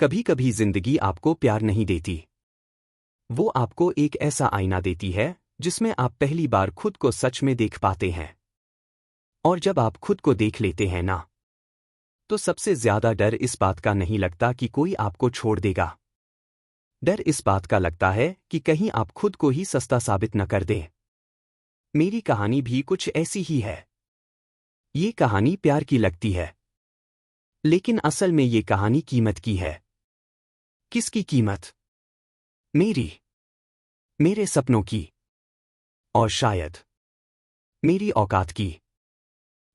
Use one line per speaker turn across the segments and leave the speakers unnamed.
कभी कभी जिंदगी आपको प्यार नहीं देती। वो आपको एक ऐसा आईना देती है जिसमें आप पहली बार खुद को सच में देख पाते हैं। और जब आप खुद को देख लेते हैं ना, तो सबसे ज्यादा डर इस बात का नहीं लगता कि कोई आपको छोड़ देगा। डर इस बात का लगता है कि कहीं आप खुद को ही सस्ता साबित न कर दें। मेरी कहानी भी कुछ ऐसी ही है। ये कहानी प्यार की लगती है, लेकिन असल में ये कहानी कीमत की है। किसकी कीमत? मेरी, मेरे सपनों की, और शायद मेरी औकात की।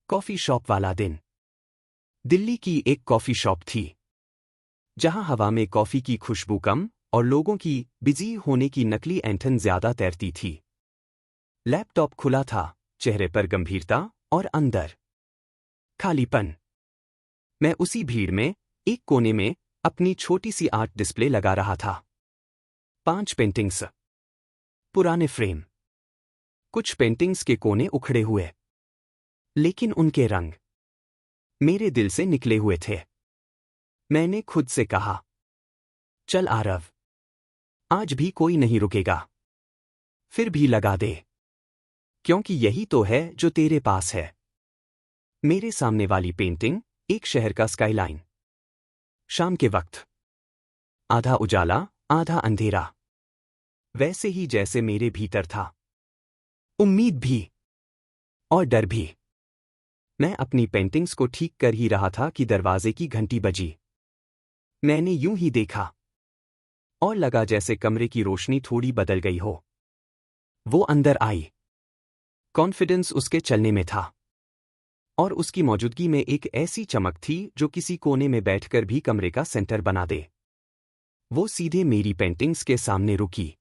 कॉफी शॉप वाला दिन। दिल्ली की एक कॉफी शॉप थी, जहां हवा में कॉफी की खुशबू कम और लोगों की बिजी होने की नकली ऐंठन ज्यादा तैरती थी। लैपटॉप खुला था, चेहरे पर गंभीरता और अंदर खालीपन। मैं उसी भीड़ में एक कोने में अपनी छोटी सी आर्ट डिस्प्ले लगा रहा था। 5 पेंटिंग्स, पुराने फ्रेम। कुछ पेंटिंग्स के कोने उखड़े हुए, लेकिन उनके रंग मेरे दिल से निकले हुए थे। मैंने खुद से कहा, चल आरव, आज भी कोई नहीं रुकेगा। फिर भी लगा दे, क्योंकि यही तो है जो तेरे पास है। मेरे सामने वाली पेंटिंग एक शहर का स्काईलाइन। शाम के वक्त, आधा उजाला आधा अंधेरा, वैसे ही जैसे मेरे भीतर था। उम्मीद भी और डर भी। मैं अपनी पेंटिंग्स को ठीक कर ही रहा था कि दरवाजे की घंटी बजी। मैंने यूं ही देखा, और लगा जैसे कमरे की रोशनी थोड़ी बदल गई हो। वो अंदर आई। कॉन्फिडेंस उसके चलने में था, और उसकी मौजूदगी में एक ऐसी चमक थी जो किसी कोने में बैठकर भी कमरे का सेंटर बना दे। वो सीधे मेरी पेंटिंग्स के सामने रुकी,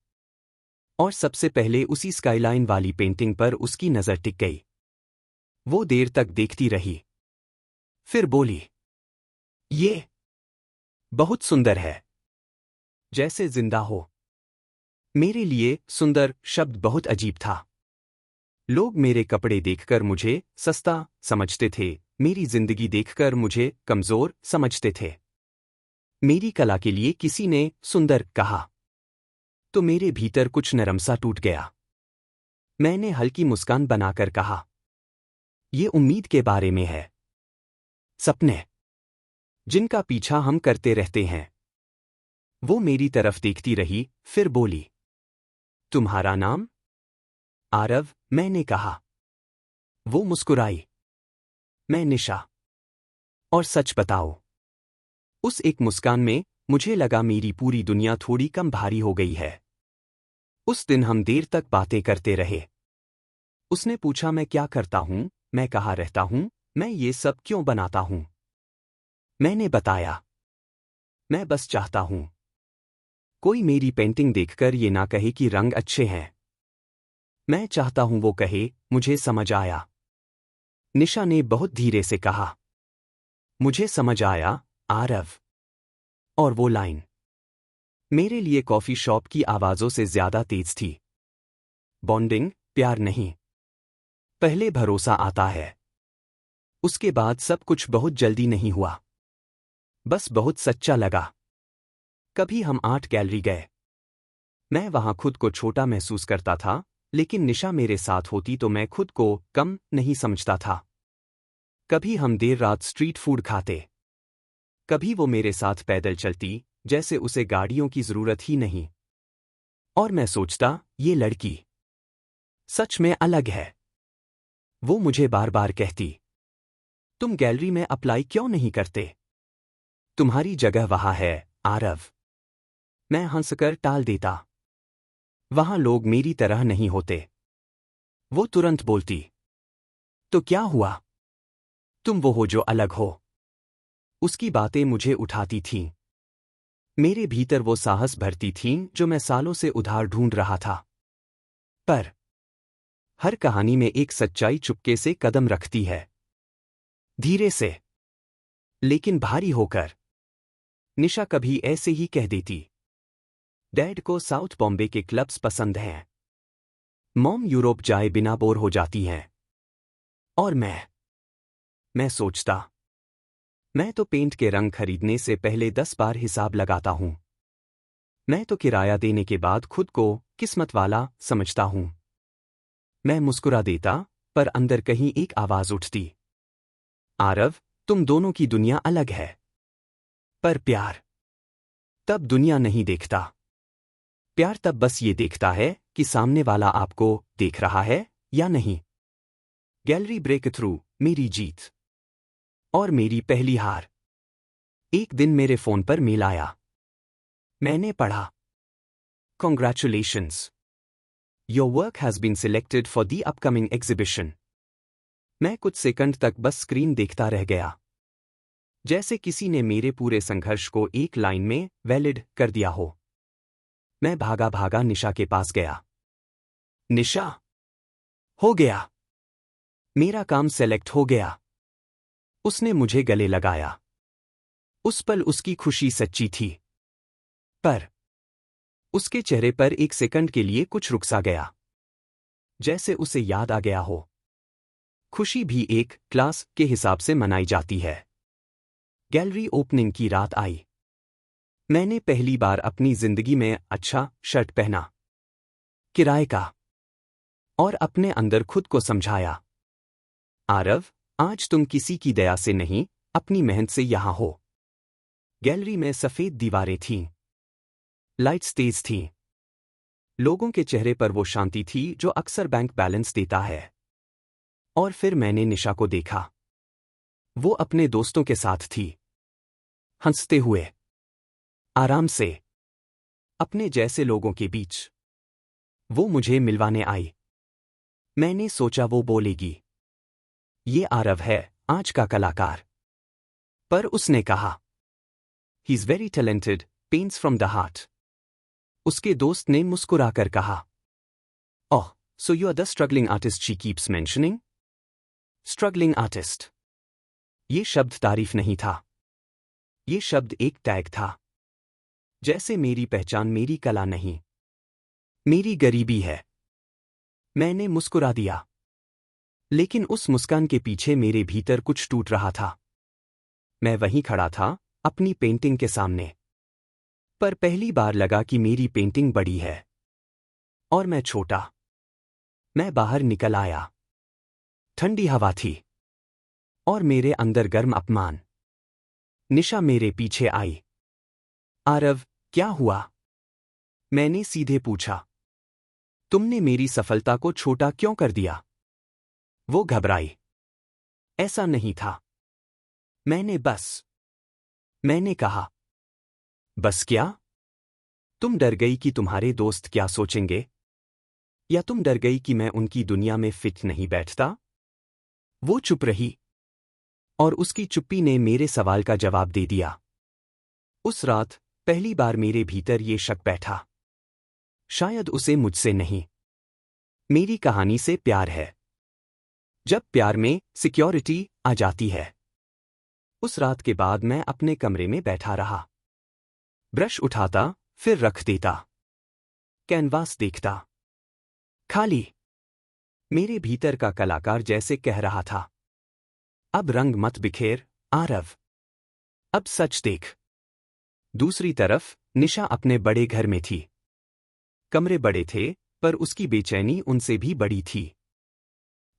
और सबसे पहले उसी स्काईलाइन वाली पेंटिंग पर उसकी नजर टिक गई। वो देर तक देखती रही, फिर बोली, ये बहुत सुंदर है, जैसे जिंदा हो। मेरे लिए सुंदर शब्द बहुत अजीब था। लोग मेरे कपड़े देखकर मुझे सस्ता समझते थे, मेरी जिंदगी देखकर मुझे कमजोर समझते थे। मेरी कला के लिए किसी ने सुंदर कहा, तो मेरे भीतर कुछ नरम सा टूट गया। मैंने हल्की मुस्कान बनाकर कहा, ये उम्मीद के बारे में है। सपने जिनका पीछा हम करते रहते हैं। वो मेरी तरफ देखती रही, फिर बोली, तुम्हारा नाम? आरव, मैंने कहा। वो मुस्कुराई, मैं निशा। और सच बताओ, उस एक मुस्कान में मुझे लगा मेरी पूरी दुनिया थोड़ी कम भारी हो गई है। उस दिन हम देर तक बातें करते रहे। उसने पूछा मैं क्या करता हूं, मैं कहाँ रहता हूं, मैं ये सब क्यों बनाता हूं। मैंने बताया, मैं बस चाहता हूं कोई मेरी पेंटिंग देखकर ये ना कहे कि रंग अच्छे हैं। मैं चाहता हूं वो कहे, मुझे समझ आया। निशा ने बहुत धीरे से कहा, मुझे समझ आया, आरव। और वो लाइन मेरे लिए कॉफी शॉप की आवाजों से ज्यादा तेज थी। बॉन्डिंग, प्यार नहीं, पहले भरोसा आता है, उसके बाद सब कुछ बहुत जल्दी नहीं हुआ, बस बहुत सच्चा लगा। कभी हम आर्ट गैलरी गए। मैं वहां खुद को छोटा महसूस करता था, लेकिन निशा मेरे साथ होती तो मैं खुद को कम नहीं समझता था। कभी हम देर रात स्ट्रीट फूड खाते। कभी वो मेरे साथ पैदल चलती, जैसे उसे गाड़ियों की जरूरत ही नहीं। और मैं सोचता, ये लड़की सच में अलग है। वो मुझे बार बार कहती, तुम गैलरी में अप्लाई क्यों नहीं करते? तुम्हारी जगह वहां है, आरव। मैं हंसकर टाल देता, वहां लोग मेरी तरह नहीं होते। वो तुरंत बोलती, तो क्या हुआ? तुम वो हो जो अलग हो। उसकी बातें मुझे उठाती थीं। मेरे भीतर वो साहस भरती थीं जो मैं सालों से उधार ढूंढ रहा था। पर हर कहानी में एक सच्चाई चुपके से कदम रखती है, धीरे से, लेकिन भारी होकर। निशा कभी ऐसे ही कह देती, डैड को साउथ बॉम्बे के क्लब्स पसंद हैं। मॉम यूरोप जाए बिना बोर हो जाती हैं। और मैं सोचता, मैं तो पेंट के रंग खरीदने से पहले 10 बार हिसाब लगाता हूं। मैं तो किराया देने के बाद खुद को किस्मत वाला समझता हूं। मैं मुस्कुरा देता, पर अंदर कहीं एक आवाज उठती। आरव, तुम दोनों की दुनिया अलग है। पर प्यार तब दुनिया नहीं देखता। प्यार तब बस ये देखता है कि सामने वाला आपको देख रहा है या नहीं। गैलरी ब्रेक थ्रू, मेरी जीत और मेरी पहली हार। एक दिन मेरे फोन पर मेल आया। मैंने पढ़ा, Congratulations! Your work has been selected for the upcoming exhibition. मैं कुछ सेकंड तक बस स्क्रीन देखता रह गया, जैसे किसी ने मेरे पूरे संघर्ष को एक लाइन में वैलिड कर दिया हो। मैं भागा भागा निशा के पास गया। निशा, हो गया। मेरा काम सेलेक्ट हो गया। उसने मुझे गले लगाया। उस पल उसकी खुशी सच्ची थी। पर उसके चेहरे पर एक सेकंड के लिए कुछ रुक सा गया, जैसे उसे याद आ गया हो। खुशी भी एक क्लास के हिसाब से मनाई जाती है। गैलरी ओपनिंग की रात आई। मैंने पहली बार अपनी जिंदगी में अच्छा शर्ट पहना, किराए का, और अपने अंदर खुद को समझाया, आरव, आज तुम किसी की दया से नहीं, अपनी मेहनत से यहां हो। गैलरी में सफेद दीवारें थीं, लाइट्स तेज थीं। लोगों के चेहरे पर वो शांति थी जो अक्सर बैंक बैलेंस देता है। और फिर मैंने निशा को देखा। वो अपने दोस्तों के साथ थी, हंसते हुए, आराम से, अपने जैसे लोगों के बीच। वो मुझे मिलवाने आई। मैंने सोचा वो बोलेगी, ये आरव है, आज का कलाकार। पर उसने कहा, he is very talented, paints from the heart. उसके दोस्त ने मुस्कुराकर कहा, oh, so you are the struggling artist she keeps mentioning. Struggling artist, ये शब्द तारीफ नहीं था। ये शब्द एक टैग था, जैसे मेरी पहचान मेरी कला नहीं, मेरी गरीबी है। मैंने मुस्कुरा दिया, लेकिन उस मुस्कान के पीछे मेरे भीतर कुछ टूट रहा था। मैं वहीं खड़ा था, अपनी पेंटिंग के सामने, पर पहली बार लगा कि मेरी पेंटिंग बड़ी है और मैं छोटा। मैं बाहर निकल आया। ठंडी हवा थी और मेरे अंदर गर्म अपमान। निशा मेरे पीछे आई। आरव, क्या हुआ? मैंने सीधे पूछा। तुमने मेरी सफलता को छोटा क्यों कर दिया? वो घबराई। ऐसा नहीं था। मैंने कहा, बस क्या? तुम डर गई कि तुम्हारे दोस्त क्या सोचेंगे? या तुम डर गई कि मैं उनकी दुनिया में फिट नहीं बैठता? वो चुप रही, और उसकी चुप्पी ने मेरे सवाल का जवाब दे दिया। उस रात पहली बार मेरे भीतर ये शक बैठा, शायद उसे मुझसे नहीं, मेरी कहानी से प्यार है। जब प्यार में सिक्योरिटी आ जाती है। उस रात के बाद मैं अपने कमरे में बैठा रहा। ब्रश उठाता, फिर रख देता। कैनवास देखता, खाली। मेरे भीतर का कलाकार जैसे कह रहा था, अब रंग मत बिखेर, आरव। अब सच देख। दूसरी तरफ निशा अपने बड़े घर में थी। कमरे बड़े थे, पर उसकी बेचैनी उनसे भी बड़ी थी।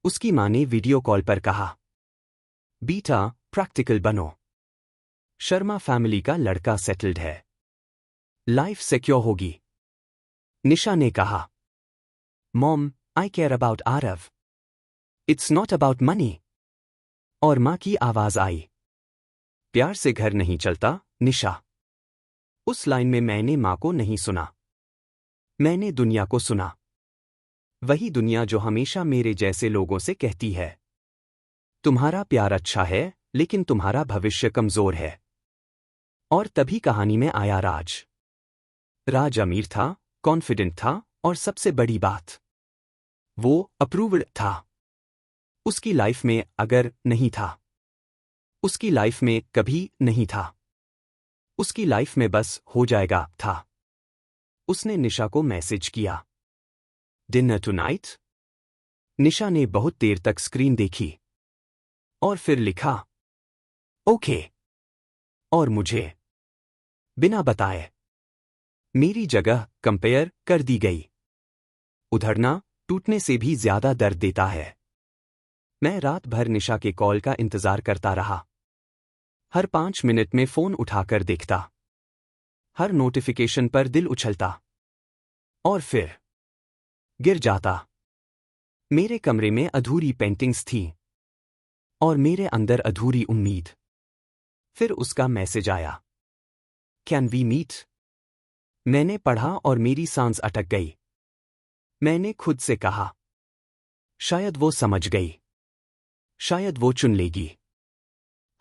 उसकी मां ने वीडियो कॉल पर कहा, बीटा, प्रैक्टिकल बनो। शर्मा फैमिली का लड़का सेटल्ड है, लाइफ सिक्योर होगी। निशा ने कहा, mom, I care about Aarav, it's not about money. और मां की आवाज आई, प्यार से घर नहीं चलता, निशा। उस लाइन में मैंने मां को नहीं सुना, मैंने दुनिया को सुना। वही दुनिया जो हमेशा मेरे जैसे लोगों से कहती है, तुम्हारा प्यार अच्छा है, लेकिन तुम्हारा भविष्य कमजोर है। और तभी कहानी में आया राज। राज अमीर था, कॉन्फिडेंट था, और सबसे बड़ी बात, वो अप्रूव्ड था। उसकी लाइफ में अगर नहीं था, उसकी लाइफ में कभी नहीं था, उसकी लाइफ में बस हो जाएगा था। उसने निशा को मैसेज किया, डिनर टुनाइट। निशा ने बहुत देर तक स्क्रीन देखी और फिर लिखा, ओके। और मुझे बिना बताए मेरी जगह कंपेयर कर दी गई। उधड़ना टूटने से भी ज्यादा दर्द देता है। मैं रात भर निशा के कॉल का इंतजार करता रहा। हर 5 मिनट में फोन उठाकर देखता, हर नोटिफिकेशन पर दिल उछलता और फिर गिर जाता। मेरे कमरे में अधूरी पेंटिंग्स थीं और मेरे अंदर अधूरी उम्मीद। फिर उसका मैसेज आया, कैन वी मीट? मैंने पढ़ा और मेरी सांस अटक गई। मैंने खुद से कहा, शायद वो समझ गई, शायद वो चुन लेगी।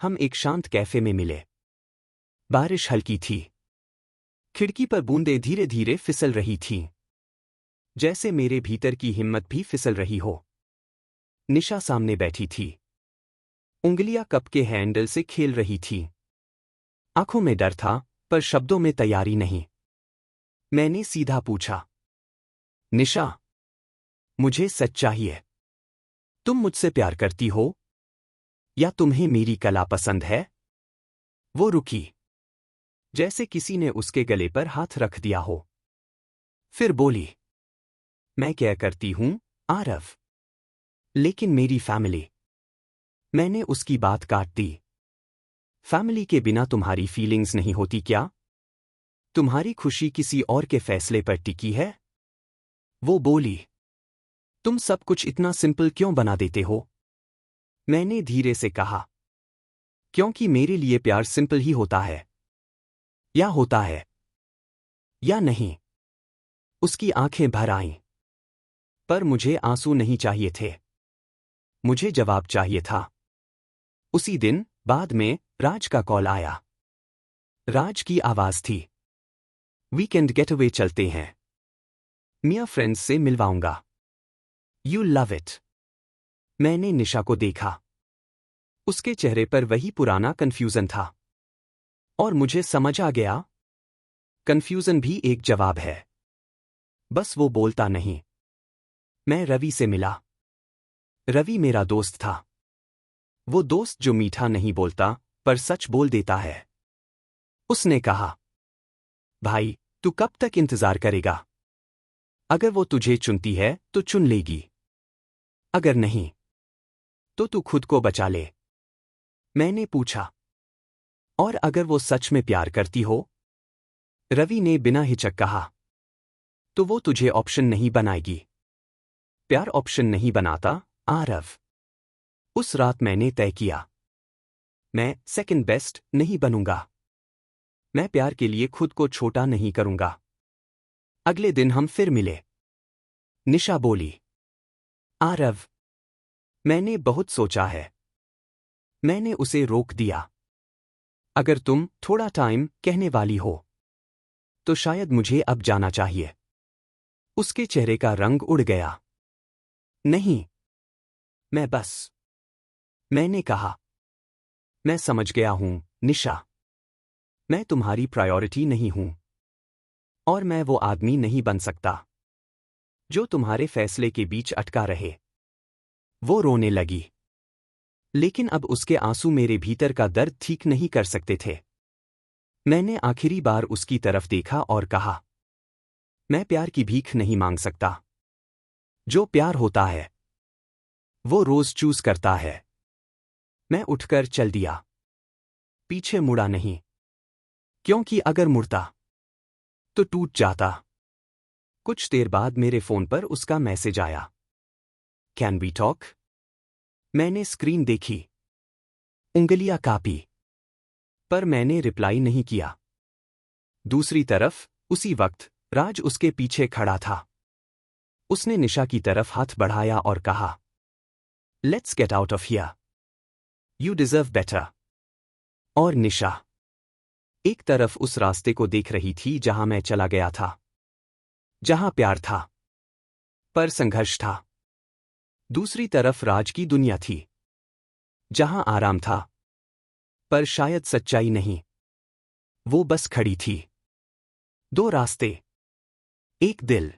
हम एक शांत कैफे में मिले। बारिश हल्की थी। खिड़की पर बूंदें धीरे धीरे फिसल रही थीं, जैसे मेरे भीतर की हिम्मत भी फिसल रही हो। निशा सामने बैठी थी, उंगलियां कप के हैंडल से खेल रही थी। आंखों में डर था, पर शब्दों में तैयारी नहीं। मैंने सीधा पूछा, निशा, मुझे सच चाहिए। तुम मुझसे प्यार करती हो या तुम्हें मेरी कला पसंद है? वो रुकी, जैसे किसी ने उसके गले पर हाथ रख दिया हो। फिर बोली, मैं क्या करती हूं आरव, लेकिन मेरी फैमिली। मैंने उसकी बात काट दी। फैमिली के बिना तुम्हारी फीलिंग्स नहीं होती क्या? तुम्हारी खुशी किसी और के फैसले पर टिकी है? वो बोली, तुम सब कुछ इतना सिंपल क्यों बना देते हो? मैंने धीरे से कहा, क्योंकि मेरे लिए प्यार सिंपल ही होता है। या होता है या नहीं। उसकी आंखें भर आईं। पर मुझे आंसू नहीं चाहिए थे, मुझे जवाब चाहिए था। उसी दिन बाद में राज का कॉल आया। राज की आवाज थी, वीकेंड गेटअवे चलते हैं, मिया फ्रेंड्स से मिलवाऊंगा, यू लव इट। मैंने निशा को देखा। उसके चेहरे पर वही पुराना कंफ्यूजन था। और मुझे समझ आ गया, कंफ्यूजन भी एक जवाब है। बस वो बोलता नहीं। मैं रवि से मिला। रवि मेरा दोस्त था। वो दोस्त जो मीठा नहीं बोलता, पर सच बोल देता है। उसने कहा, भाई, तू कब तक इंतजार करेगा? अगर वो तुझे चुनती है तो चुन लेगी, अगर नहीं तो तू खुद को बचा ले। मैंने पूछा, और अगर वो सच में प्यार करती हो? रवि ने बिना हिचक कहा, तो वो तुझे ऑप्शन नहीं बनाएगी। प्यार ऑप्शन नहीं बनाता आरव। उस रात मैंने तय किया, मैं सेकंड बेस्ट नहीं बनूंगा। मैं प्यार के लिए खुद को छोटा नहीं करूंगा। अगले दिन हम फिर मिले। निशा बोली, आरव, मैंने बहुत सोचा है। मैंने उसे रोक दिया। अगर तुम थोड़ा टाइम कहने वाली हो तो शायद मुझे अब जाना चाहिए। उसके चेहरे का रंग उड़ गया। नहीं, मैं बस। मैंने कहा, मैं समझ गया हूं निशा। मैं तुम्हारी प्रायोरिटी नहीं हूं, और मैं वो आदमी नहीं बन सकता जो तुम्हारे फैसले के बीच अटका रहे। वो रोने लगी, लेकिन अब उसके आंसू मेरे भीतर का दर्द ठीक नहीं कर सकते थे। मैंने आखिरी बार उसकी तरफ देखा और कहा, मैं प्यार की भीख नहीं मांग सकता। जो प्यार होता है वो रोज चूज करता है। मैं उठकर चल दिया। पीछे मुड़ा नहीं, क्योंकि अगर मुड़ता तो टूट जाता। कुछ देर बाद मेरे फोन पर उसका मैसेज आया, कैन वी टॉक? मैंने स्क्रीन देखी, उंगलियां कांपी, पर मैंने रिप्लाई नहीं किया। दूसरी तरफ उसी वक्त राज उसके पीछे खड़ा था। उसने निशा की तरफ हाथ बढ़ाया और कहा, let's get out of here, you deserve better. और निशा एक तरफ उस रास्ते को देख रही थी जहां मैं चला गया था, जहां प्यार था पर संघर्ष था। दूसरी तरफ राज की दुनिया थी, जहां आराम था पर शायद सच्चाई नहीं। वो बस खड़ी थी। दो रास्ते, एक दिल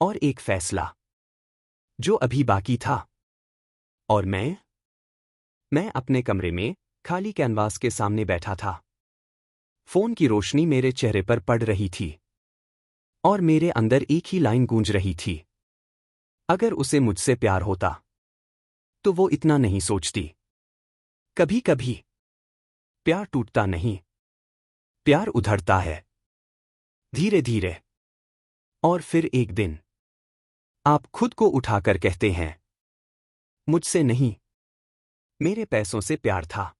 और एक फैसला जो अभी बाकी था। और मैं अपने कमरे में खाली कैनवास के सामने बैठा था। फोन की रोशनी मेरे चेहरे पर पड़ रही थी और मेरे अंदर एक ही लाइन गूंज रही थी, अगर उसे मुझसे प्यार होता तो वो इतना नहीं सोचती। कभी कभी प्यार टूटता नहीं, प्यार उधड़ता है, धीरे धीरे। और फिर एक दिन आप खुद को उठाकर कहते हैं, मुझसे नहीं, मेरे पैसों से प्यार था।